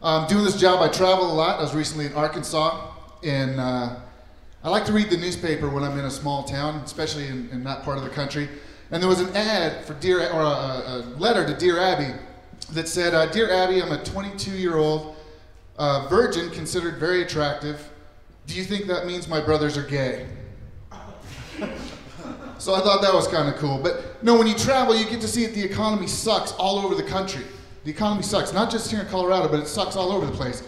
Doing this job, I travel a lot. I was recently in Arkansas, and I like to read the newspaper when I'm in a small town, especially in that part of the country. And there was an ad for a letter to Dear Abby that said, "Dear Abby, I'm a 22-year-old virgin considered very attractive. Do you think that means my brothers are gay?" So I thought that was kind of cool. But no, when you travel, you get to see that the economy sucks all over the country. The economy sucks, not just here in Colorado, but it sucks all over the place.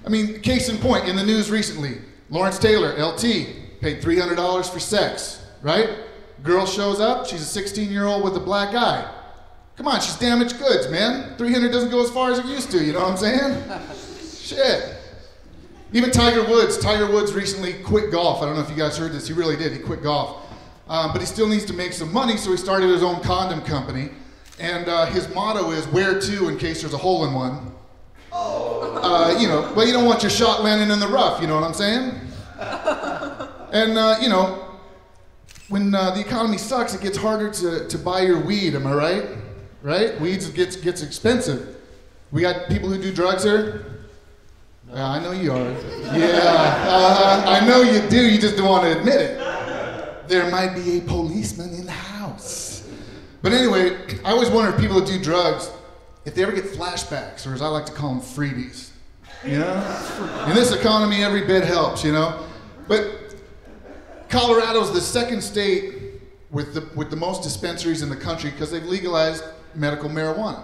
I mean, case in point, in the news recently, Lawrence Taylor, LT, paid $300 for sex, right? Girl shows up, she's a 16-year-old with a black eye. Come on, she's damaged goods, man. 300 doesn't go as far as it used to, you know what I'm saying? Shit. Even Tiger Woods recently quit golf. I don't know if you guys heard this, he really did, he quit golf. But he still needs to make some money, so he started his own condom company. And his motto is, "Where to in case there's a hole in one." You know, but you don't want your shot landing in the rough, you know what I'm saying? And, you know, when the economy sucks, it gets harder to buy your weed, am I right? Right? Weeds gets expensive. We got people who do drugs here? Yeah, I know you are. Yeah, I know you do, you just don't want to admit it. There might be a policeman in the house. But anyway, I always wonder if people that do drugs, if they ever get flashbacks, or as I like to call them, freebies. You know? In this economy, every bit helps, you know? But Colorado's the second state with the most dispensaries in the country because they've legalized medical marijuana,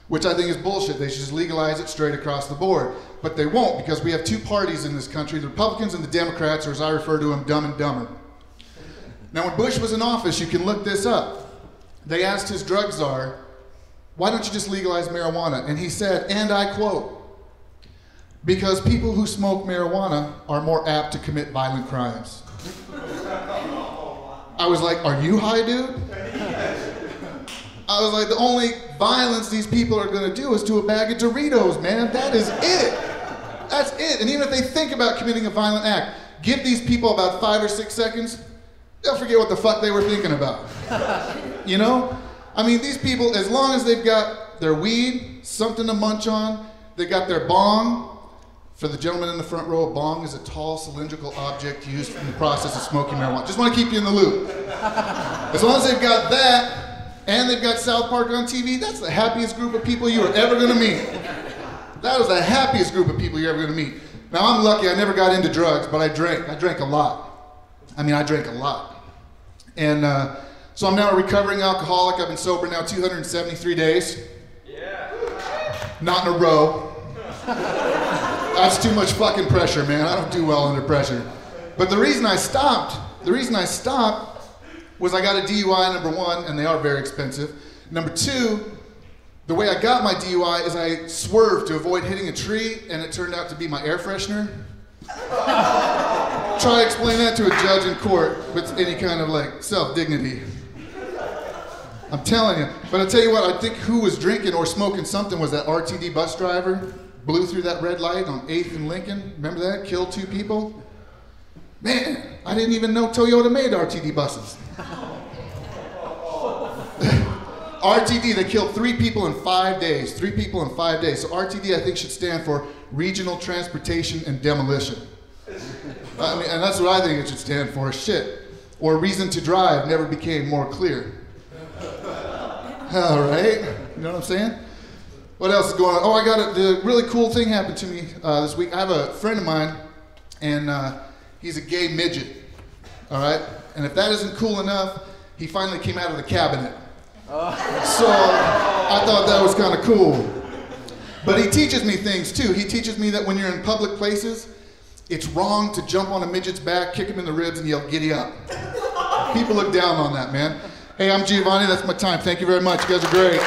which I think is bullshit. They should just legalize it straight across the board. But they won't, because we have two parties in this country, the Republicans and the Democrats, or as I refer to them, Dumb and Dumber. Now, when Bush was in office, you can look this up. They asked his drug czar, "Why don't you just legalize marijuana?" And he said, and I quote, "Because people who smoke marijuana are more apt to commit violent crimes." I was like, "Are you high, dude?" I was like, the only violence these people are gonna do is to a bag of Doritos, man. That is it. That's it. And even if they think about committing a violent act, give these people about 5 or 6 seconds, they'll forget what the fuck they were thinking about. You know? I mean, these people, as long as they've got their weed, something to munch on, they got their bong. For the gentleman in the front row, a bong is a tall cylindrical object used in the process of smoking marijuana. Just want to keep you in the loop. As long as they've got that, and they've got South Park on TV, that's the happiest group of people you are ever going to meet. That is the happiest group of people you're ever going to meet. Now, I'm lucky, I never got into drugs, but I drank. I drank a lot. I mean, I drank a lot. And so I'm now a recovering alcoholic. I've been sober now 273 days. Yeah. Not in a row. That's too much fucking pressure, man. I don't do well under pressure. But the reason I stopped was I got a DUI, number one, and they are very expensive. Number two, the way I got my DUI is I swerved to avoid hitting a tree, and it turned out to be my air freshener. Try to explain that to a judge in court with any kind of like self-dignity. I'm telling you. But I'll tell you what, I think who was drinking or smoking something was that RTD bus driver. Blew through that red light on 8th and Lincoln. Remember that? Killed 2 people. Man, I didn't even know Toyota made RTD buses. RTD, they killed 3 people in 5 days. 3 people in 5 days. So RTD, I think, should stand for Regional Transportation and Demolition. I mean, and that's what I think it should stand for. Shit. Or Reason to Drive never became more clear. All right. You know what I'm saying? What else is going on? Oh, I got the really cool thing happened to me this week. I have a friend of mine, and he's a gay midget. All right? And if that isn't cool enough, he finally came out of the cabinet. So I thought that was kind of cool. But he teaches me things too. He teaches me that when you're in public places, it's wrong to jump on a midget's back, kick him in the ribs, and yell, "Giddy up." People look down on that, man. Hey, I'm Jiovani. That's my time. Thank you very much. You guys are great.